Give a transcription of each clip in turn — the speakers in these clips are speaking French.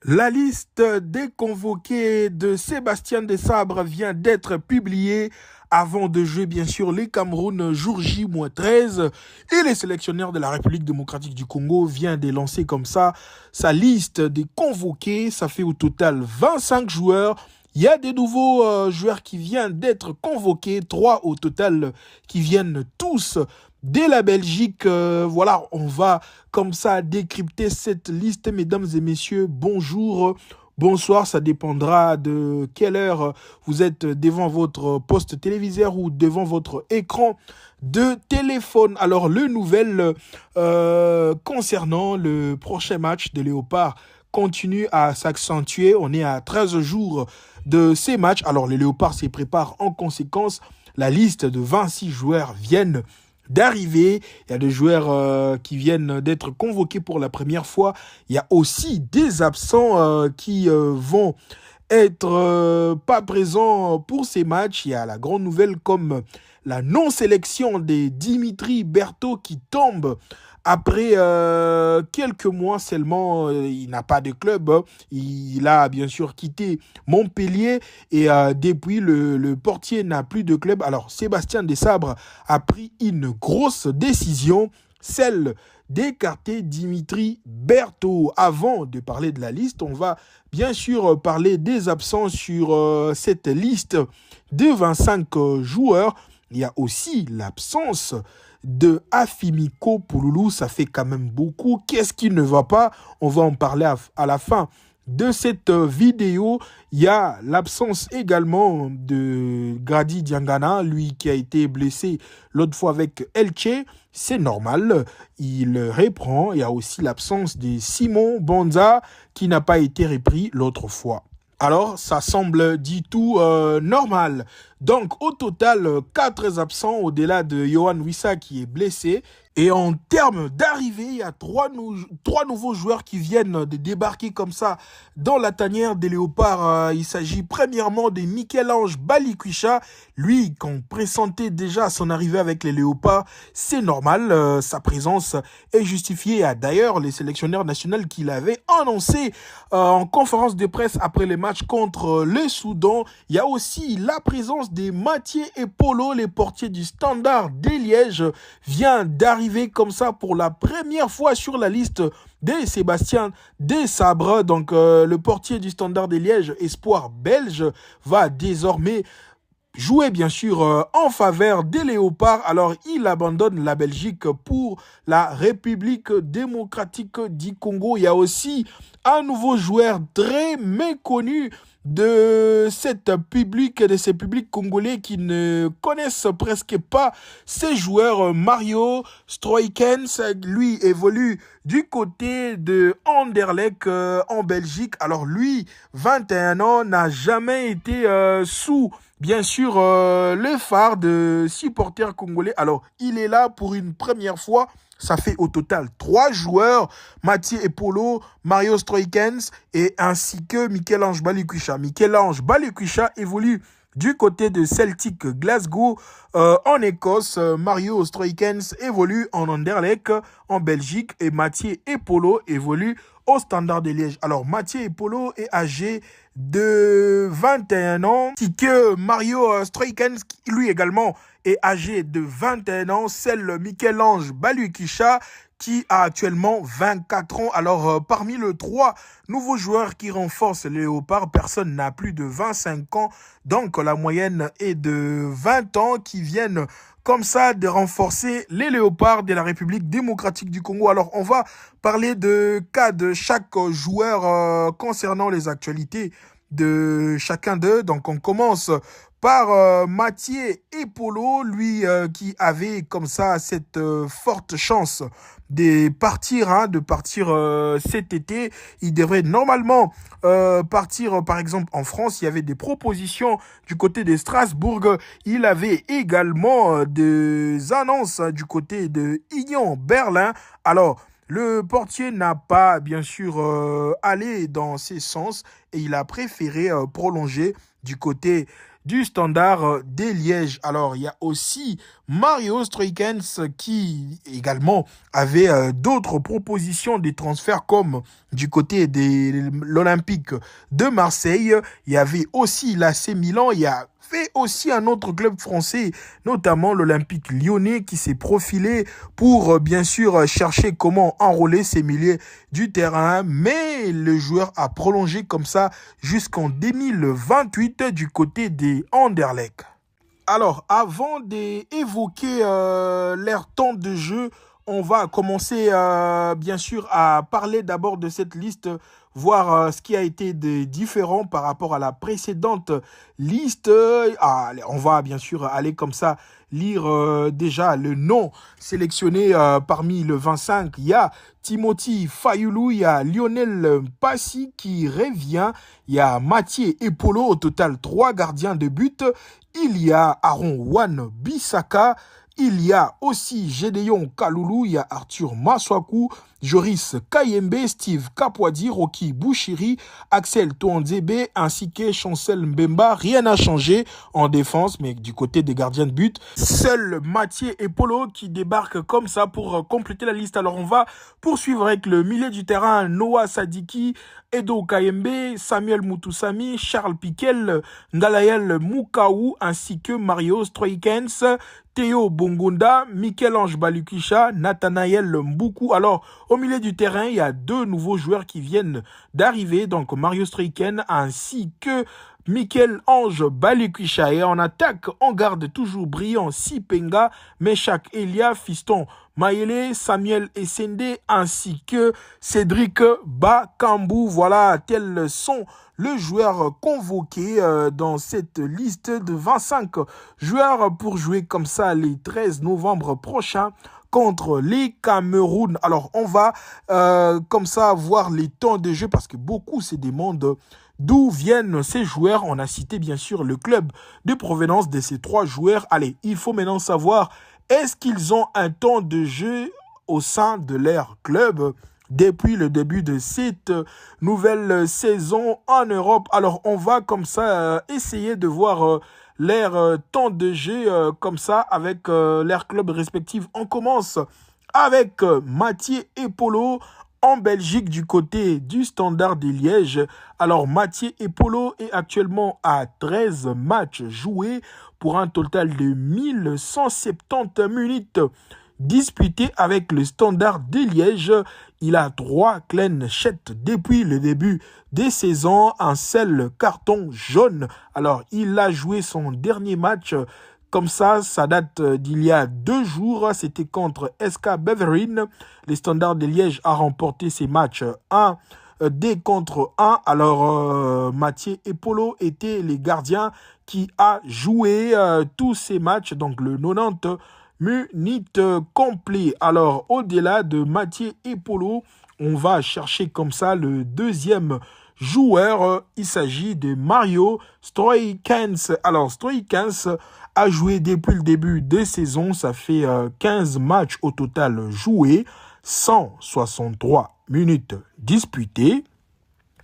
La liste des convoqués de Sébastien Desabre vient d'être publiée avant de jouer bien sûr les Cameroun jour J-13 et les sélectionneurs de la République démocratique du Congo vient de lancer comme ça sa liste des convoqués. Ça fait au total 25 joueurs. Il y a des nouveaux joueurs qui viennent d'être convoqués, 3 au total qui viennent tous dès la Belgique. Voilà, on va comme ça décrypter cette liste, mesdames et messieurs. Bonjour, bonsoir, ça dépendra de quelle heure vous êtes devant votre poste téléviseur ou devant votre écran de téléphone. Alors, le nouvel concernant le prochain match des Léopards continue à s'accentuer. On est à 13 jours de ces matchs. Alors, les Léopards s'y préparent en conséquence. La liste de 26 joueurs viennent d'arriver. Il y a des joueurs qui viennent d'être convoqués pour la première fois. Il y a aussi des absents qui vont être pas présents pour ces matchs. Il y a la grande nouvelle comme la non-sélection de Dimitri Berthaud qui tombe après quelques mois seulement. Il n'a pas de club. Il a bien sûr quitté Montpellier et depuis le portier n'a plus de club. Alors Sébastien Desabre a pris une grosse décision, celle d'écarter Dimitri Berthaud. Avant de parler de la liste, on va bien sûr parler des absents sur cette liste de 25 joueurs. Il y a aussi l'absence de Afimiko Pouloulou, ça fait quand même beaucoup. Qu'est-ce qui ne va pas? On va en parler à la fin de cette vidéo. Il y a l'absence également de Grady Diangana, lui qui a été blessé l'autre fois avec Elche. C'est normal, il reprend. Il y a aussi l'absence de Simon Bonza qui n'a pas été repris l'autre fois. Alors, ça semble du tout normal. Donc, au total, 4 absents au-delà de Yohan Wissa qui est blessé. Et en termes d'arrivée, il y a 3 nouveaux joueurs qui viennent de débarquer comme ça dans la tanière des Léopards. Il s'agit premièrement de Michel-Ange Balikwisha. Lui, qu'on pressentait déjà son arrivée avec les Léopards, c'est normal. Sa présence est justifiée. D'ailleurs, les sélectionneurs nationaux qui l'avaient annoncé en conférence de presse après les matchs contre le Soudan. Il y a aussi la présence de Mathieu Epolo, les portiers du Standard de Liège, vient d'arriver comme ça pour la première fois sur la liste de Sébastien Desabre. Donc le portier du Standard de Liège, espoir belge, va désormais jouer bien sûr en faveur des Léopards. Alors il abandonne la Belgique pour la République démocratique du Congo. Il y a aussi un nouveau joueur très méconnu de ces publics congolais qui ne connaissent presque pas ces joueurs. Mario Stroikens, lui évolue du côté de Anderlecht en Belgique. Alors lui, 21 ans, n'a jamais été sous bien sûr le phare de supporters congolais. Alors il est là pour une première fois. Ça fait au total 3 joueurs, Mathieu Epolo, Mario Stroikens et ainsi que Michel-Ange Balikwisha. Michel-Ange Balikwisha évolue du côté de Celtic Glasgow en Écosse. Mario Stroikens évolue en Anderlecht en Belgique et Mathieu Epolo évolue au Standard de Liège. Alors Mathieu Epolo est âgé de 21 ans, ainsi que Mario Stroikens, lui également est âgé de 21 ans. Celle Michel-Ange Balikwisha qui a actuellement 24 ans. Alors, parmi les 3 nouveaux joueurs qui renforcent les Léopards, personne n'a plus de 25 ans. Donc, la moyenne est de 20 ans qui viennent comme ça de renforcer les Léopards de la République démocratique du Congo. Alors, on va parler de cas de chaque joueur concernant les actualités de chacun d'eux. Donc, on commence par Mathieu Epolo, lui qui avait comme ça cette forte chance de partir cet été. Il devrait normalement partir par exemple en France. Il y avait des propositions du côté de Strasbourg. Il avait également des annonces du côté de Union Berlin. Alors, le portier n'a pas bien sûr allé dans ces sens et il a préféré prolonger du côté du Standard de Liège. Alors, il y a aussi Mario Stroikens qui également avait d'autres propositions de transferts comme du côté de l'Olympique de Marseille. Il y avait aussi l'AC Milan, il y a fait aussi un autre club français, notamment l'Olympique lyonnais qui s'est profilé pour bien sûr chercher comment enrôler ses milieux du terrain, mais le joueur a prolongé comme ça jusqu'en 2028 du côté des Anderlecht. Alors, avant d'évoquer leur temps de jeu, on va commencer bien sûr à parler d'abord de cette liste, voir ce qui a été de différent par rapport à la précédente liste. On va bien sûr aller comme ça lire déjà le nom sélectionné parmi le 25. Il y a Timothy Fayulu, il y a Lionel Passy qui revient, il y a Mathieu Epolo, au total 3 gardiens de but. Il y a Aaron Wan-Bissaka, il y a aussi Gédéon Kaloulou, il y a Arthur Maswaku, Joris Kayembe, Steve Kapwadi, Rocky Bouchiri, Axel Touanzebe ainsi que Chancel Mbemba. Rien n'a changé en défense, mais du côté des gardiens de but, seul Mathieu Epolo qui débarque comme ça pour compléter la liste. Alors on va poursuivre avec le milieu du terrain, Noah Sadiki, Edo Kayembe, Samuel Mutusami, Charles Piquel, Ngalael Mukaou ainsi que Mario Stroikens, Théo Bongonda, Michel-Ange Balukisha, Nathanaël Mboukou. Alors, au milieu du terrain, il y a 2 nouveaux joueurs qui viennent d'arriver, donc Mario Stroikens ainsi que Michel-Ange Balukisha. Et en attaque, on garde toujours brillant Sipenga, Meshak Elia, Fiston Maëlé, Samuel Essende ainsi que Cédric Bakambu. Voilà, tels sont les joueurs convoqués dans cette liste de 25 joueurs pour jouer comme ça les 13 novembre prochains contre les Cameroun. Alors, on va comme ça voir les temps de jeu parce que beaucoup se demandent d'où viennent ces joueurs. On a cité bien sûr le club de provenance de ces 3 joueurs. Allez, il faut maintenant savoir, est-ce qu'ils ont un temps de jeu au sein de leur club depuis le début de cette nouvelle saison en Europe? Alors, on va comme ça essayer de voir leur temps de jeu comme ça avec leurs clubs respectifs. On commence avec Mathieu Epolo en Belgique du côté du Standard de Liège. Alors, Mathieu Epolo est actuellement à 13 matchs joués pour un total de 1170 minutes disputé avec le Standard de Liège. Il a 3 clean sheets depuis le début des saisons, un seul carton jaune. Alors, il a joué son dernier match comme ça date d'il y a 2 jours. C'était contre SK Beveren. Le Standard de Liège a remporté ces matchs 1 contre 1. Alors, Mathieu Epolo était les gardiens qui a joué tous ces matchs, donc le 90 minutes complet. Alors, au-delà de Mathieu Epolo, on va chercher comme ça le deuxième joueur. Il s'agit de Mario Stroikens. Alors, Stroikens a joué depuis le début de saison. Ça fait 15 matchs au total joués, 163 minutes disputées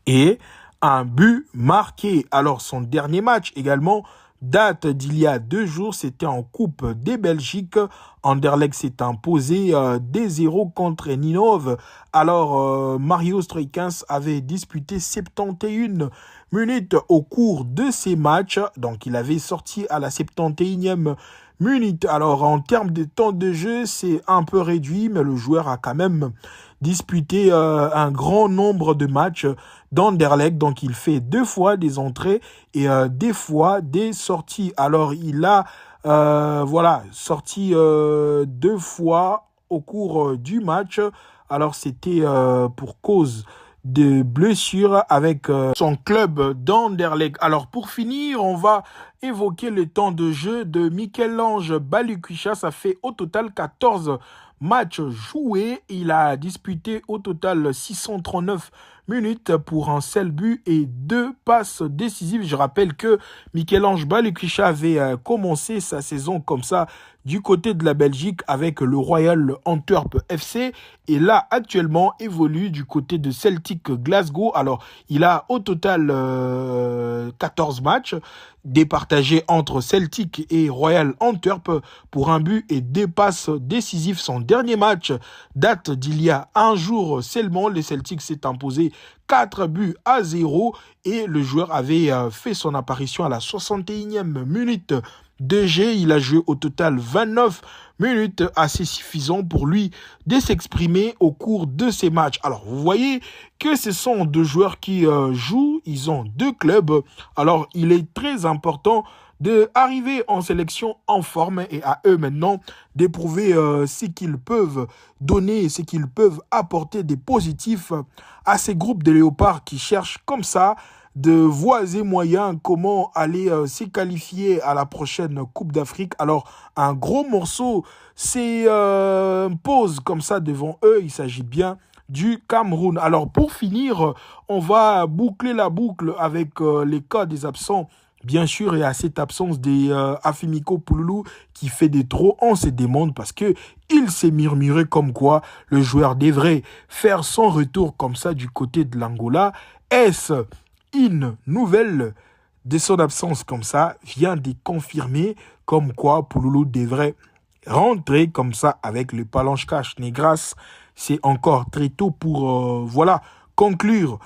et un but marqué. Alors, son dernier match également date d'il y a 2 jours, c'était en Coupe des Belgiques. Anderlecht s'est imposé 2-0 contre Ninove. Alors, Mario Stroikens avait disputé 71 minutes au cours de ces matchs. Donc, il avait sorti à la 71e minute. Alors, en termes de temps de jeu, c'est un peu réduit, mais le joueur a quand même disputé un grand nombre de matchs d'Anderlecht. Donc, il fait 2 fois des entrées et 2 fois des sorties. Alors, il a sorti 2 fois au cours du match. Alors, c'était pour cause de blessures avec son club d'Anderlecht. Alors, pour finir, on va évoquer le temps de jeu de Michel-Ange Balukisha. Ça fait au total 14 matchs joués. Il a disputé au total 639 minutes pour un seul but et 2 passes décisives. Je rappelle que Michel-Ange Balikwisha avait commencé sa saison comme ça du côté de la Belgique avec le Royal Antwerp FC et là actuellement évolue du côté de Celtic Glasgow. Alors il a au total 14 matchs départagés entre Celtic et Royal Antwerp pour un but et 2 passes décisives. Son dernier match date d'il y a un jour seulement. Le Celtic s'est imposé 4-0 et le joueur avait fait son apparition à la 61e minute de jeu. Il a joué au total 29 minutes, assez suffisant pour lui de s'exprimer au cours de ces matchs. Alors, vous voyez que ce sont deux joueurs qui jouent, ils ont 2 clubs. Alors, il est très important d'arriver en sélection en forme et à eux maintenant d'éprouver ce qu'ils peuvent donner, ce qu'ils peuvent apporter des positifs à ces groupes de léopards qui cherchent comme ça de voies et moyens comment aller se qualifier à la prochaine Coupe d'Afrique. Alors, un gros morceau pose comme ça devant eux. Il s'agit bien du Cameroun. Alors, pour finir, on va boucler la boucle avec les cas des absents. Bien sûr, et à cette absence des Afimiko Pouloulou qui fait des trop, on se demande parce que il s'est murmuré comme quoi le joueur devrait faire son retour comme ça du côté de l'Angola. Est-ce une nouvelle de son absence comme ça vient de confirmer comme quoi Pouloulou devrait rentrer comme ça avec le Palanche Negras. C'est encore très tôt pour conclure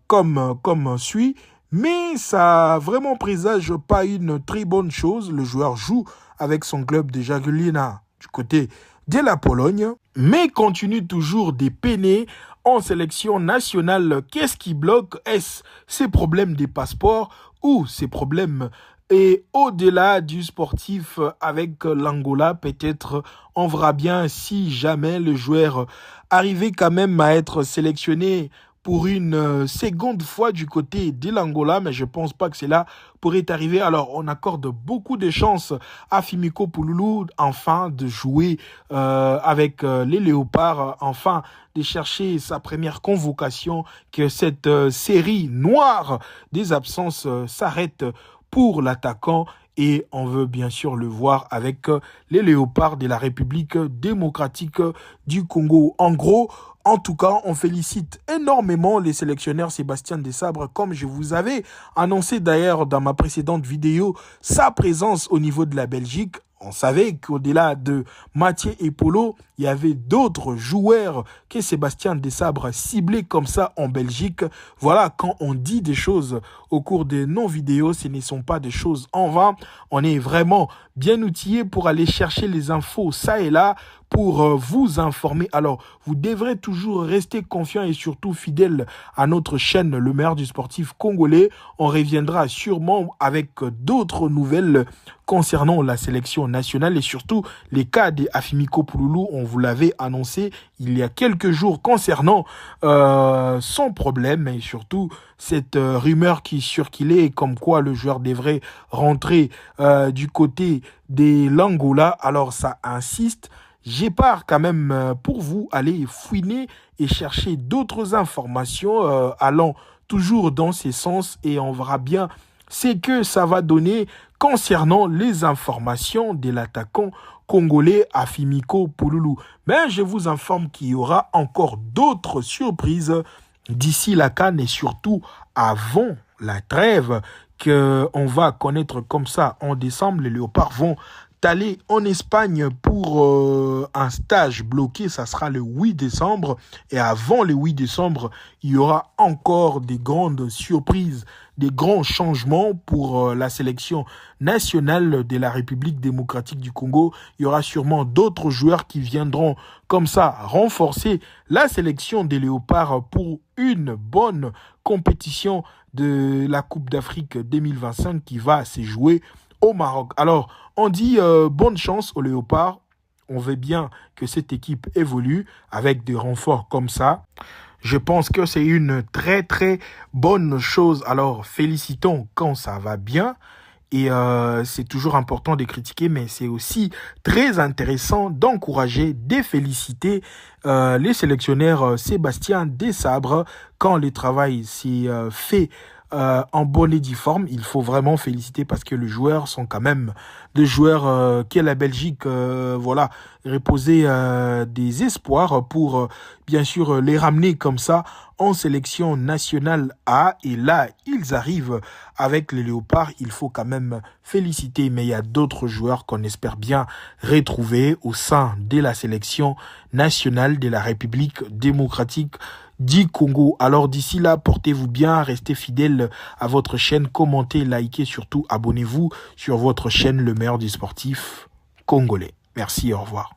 comme suit. Mais ça vraiment présage pas une très bonne chose. Le joueur joue avec son club de Jagiellona du côté de la Pologne, mais continue toujours de peiner en sélection nationale. Qu'est-ce qui bloque? Est-ce ces problèmes des passeports ou ces problèmes et au-delà du sportif avec l'Angola? Peut-être on verra bien si jamais le joueur arrivait quand même à être sélectionné pour une seconde fois du côté de l'Angola, mais je pense pas que cela pourrait arriver. Alors, on accorde beaucoup de chances à Fimiko Pouloulou, enfin, de jouer avec les Léopards, enfin, de chercher sa première convocation, que cette série noire des absences s'arrête pour l'attaquant. Et on veut bien sûr le voir avec les Léopards de la République démocratique du Congo. En gros, en tout cas, on félicite énormément les sélectionneurs Sébastien Desabre, comme je vous avais annoncé d'ailleurs dans ma précédente vidéo, sa présence au niveau de la Belgique. On savait qu'au-delà de Mathieu et Polo, il y avait d'autres joueurs que Sébastien Desabre ciblés comme ça en Belgique. Voilà, quand on dit des choses au cours de nos vidéos, ce ne sont pas des choses en vain. On est vraiment bien outillé pour aller chercher les infos ça et là pour vous informer. Alors, vous devrez toujours rester confiant et surtout fidèle à notre chaîne Le Meilleur du Sportif Congolais. On reviendra sûrement avec d'autres nouvelles concernant la sélection nationale et surtout les cas des Afimiko Pouloulou. On vous l'avait annoncé il y a quelques jours concernant son problème et surtout cette rumeur qui circulait comme quoi le joueur devrait rentrer du côté de l'Angola. Alors ça insiste. J'ai part quand même pour vous aller fouiner et chercher d'autres informations allant toujours dans ces sens et on verra bien ce que ça va donner concernant les informations de l'attaquant congolais Afimiko Pouloulou. Mais je vous informe qu'il y aura encore d'autres surprises d'ici la CAN et surtout avant la trêve qu'on va connaître comme ça en décembre. Les Léopards vont aller en Espagne pour un stage bloqué, ça sera le 8 décembre et avant le 8 décembre, il y aura encore des grandes surprises, des grands changements pour la sélection nationale de la République démocratique du Congo. Il y aura sûrement d'autres joueurs qui viendront comme ça renforcer la sélection des Léopards pour une bonne compétition de la Coupe d'Afrique 2025 qui va se jouer au Maroc. Alors, on dit bonne chance aux Léopards. On veut bien que cette équipe évolue avec des renforts comme ça. Je pense que c'est une très très bonne chose. Alors, félicitons quand ça va bien. Et c'est toujours important de critiquer, mais c'est aussi très intéressant d'encourager, de féliciter les sélectionneurs Sébastien Desabre quand le travail s'est fait en bonne et due forme. Il faut vraiment féliciter parce que les joueurs sont quand même des joueurs que la Belgique voilà, reposait des espoirs pour bien sûr les ramener comme ça en sélection nationale A. Et là, ils arrivent avec les Léopards. Il faut quand même féliciter, mais il y a d'autres joueurs qu'on espère bien retrouver au sein de la sélection nationale de la République démocratique du Congo. Alors d'ici là, portez-vous bien, restez fidèles à votre chaîne, commentez, likez, surtout abonnez-vous sur votre chaîne Le Meilleur des Sportifs congolais. Merci, au revoir.